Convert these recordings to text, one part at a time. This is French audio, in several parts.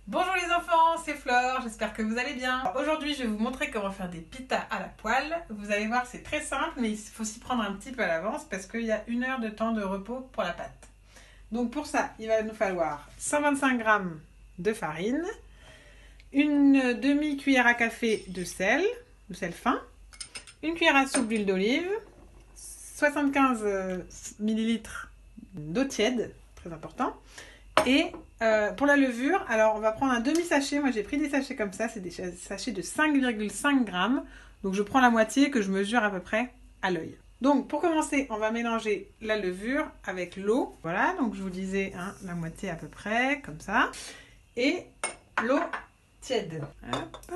Bonjour les enfants, c'est Flore, j'espère que vous allez bien. Aujourd'hui je vais vous montrer comment faire des pitas à la poêle. Vous allez voir, c'est très simple, mais il faut s'y prendre un petit peu à l'avance parce qu'il y a 1 heure de temps de repos pour la pâte. Donc pour ça, il va nous falloir 125 g de farine, une demi-cuillère à café de sel fin, une cuillère à soupe d'huile d'olive, 75 ml d'eau tiède, très important. Et pour la levure, alors on va prendre un demi-sachet. Moi j'ai pris des sachets comme ça, c'est des sachets de 5,5 g. Donc je prends la moitié que je mesure à peu près à l'œil. Donc pour commencer, on va mélanger la levure avec l'eau. Voilà, donc je vous disais la moitié à peu près, comme ça. Et l'eau tiède. Hop.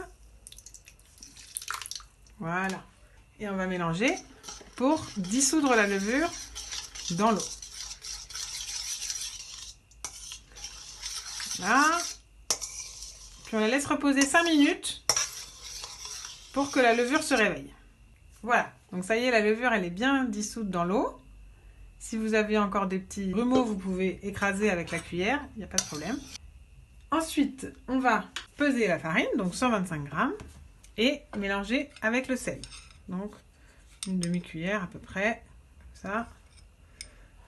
Voilà. Et on va mélanger pour dissoudre la levure dans l'eau. Là. Puis on la laisse reposer 5 minutes pour que la levure se réveille. Voilà, donc ça y est, la levure elle est bien dissoute dans l'eau. Si vous avez encore des petits grumeaux, vous pouvez écraser avec la cuillère, il n'y a pas de problème. Ensuite, on va peser la farine, donc 125 g, et mélanger avec le sel. Donc une demi-cuillère à peu près, comme ça.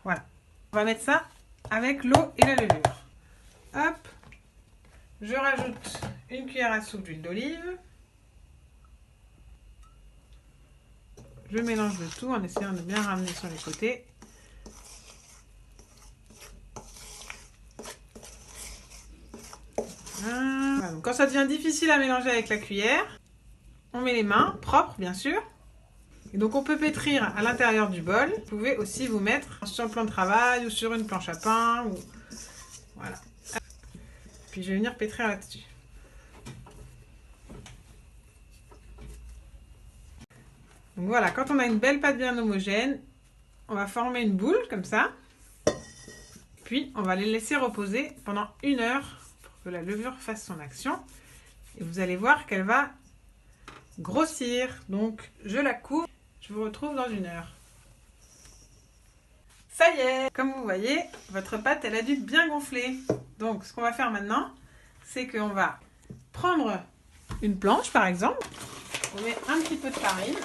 Voilà. On va mettre ça avec l'eau et la levure. Hop, je rajoute une cuillère à soupe d'huile d'olive. Je mélange le tout en essayant de bien ramener sur les côtés. Voilà. Donc quand ça devient difficile à mélanger avec la cuillère, on met les mains, propres bien sûr. Et donc on peut pétrir à l'intérieur du bol. Vous pouvez aussi vous mettre sur le plan de travail ou sur une planche à pain. Voilà. Puis je vais venir pétrir là-dessus. Donc voilà, quand on a une belle pâte bien homogène, on va former une boule comme ça. Puis on va les laisser reposer pendant 1 heure pour que la levure fasse son action. Et vous allez voir qu'elle va grossir. Donc je la couvre. Je vous retrouve dans 1 heure. Ça y est, comme vous voyez, votre pâte elle a dû bien gonfler. Donc ce qu'on va faire maintenant, c'est qu'on va prendre une planche par exemple. On met un petit peu de farine.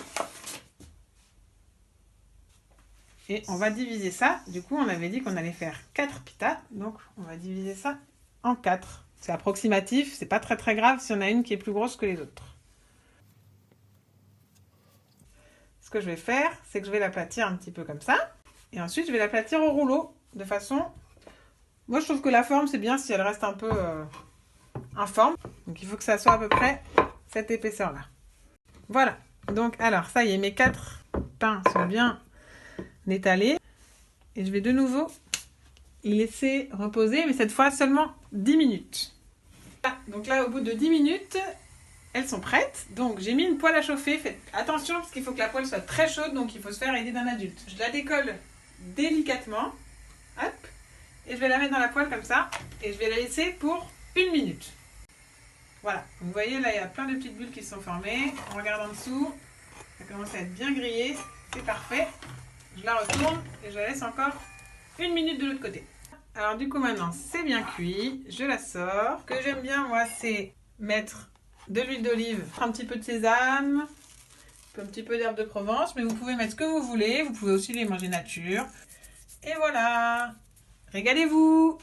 Et on va diviser ça. Du coup, on avait dit qu'on allait faire 4 pitas. Donc, on va diviser ça en 4. C'est approximatif. C'est pas très très grave s'il y en a une qui est plus grosse que les autres. Ce que je vais faire, c'est que je vais l'aplatir un petit peu comme ça. Et ensuite, je vais l'aplatir au rouleau. De façon... Moi, je trouve que la forme, c'est bien si elle reste un peu informe. Donc, il faut que ça soit à peu près cette épaisseur-là. Voilà. Donc, alors, ça y est, mes 4 pains sont bien étalés. Et je vais de nouveau les laisser reposer, mais cette fois seulement 10 minutes. Donc là, au bout de 10 minutes, elles sont prêtes. Donc j'ai mis une poêle à chauffer. Faites attention parce qu'il faut que la poêle soit très chaude, donc il faut se faire aider d'un adulte. Je la décolle délicatement. Hop. Et je vais la mettre dans la poêle comme ça. Et je vais la laisser pour 1 minute. Voilà. Vous voyez, là, il y a plein de petites bulles qui se sont formées. On regarde en dessous. Ça commence à être bien grillé. C'est parfait. Je la retourne et je la laisse encore 1 minute de l'autre côté. Alors du coup maintenant c'est bien cuit, je la sors. Ce que j'aime bien moi c'est mettre de l'huile d'olive, un petit peu de sésame, un petit peu d'herbe de Provence, mais vous pouvez mettre ce que vous voulez, vous pouvez aussi les manger nature. Et voilà, régalez-vous!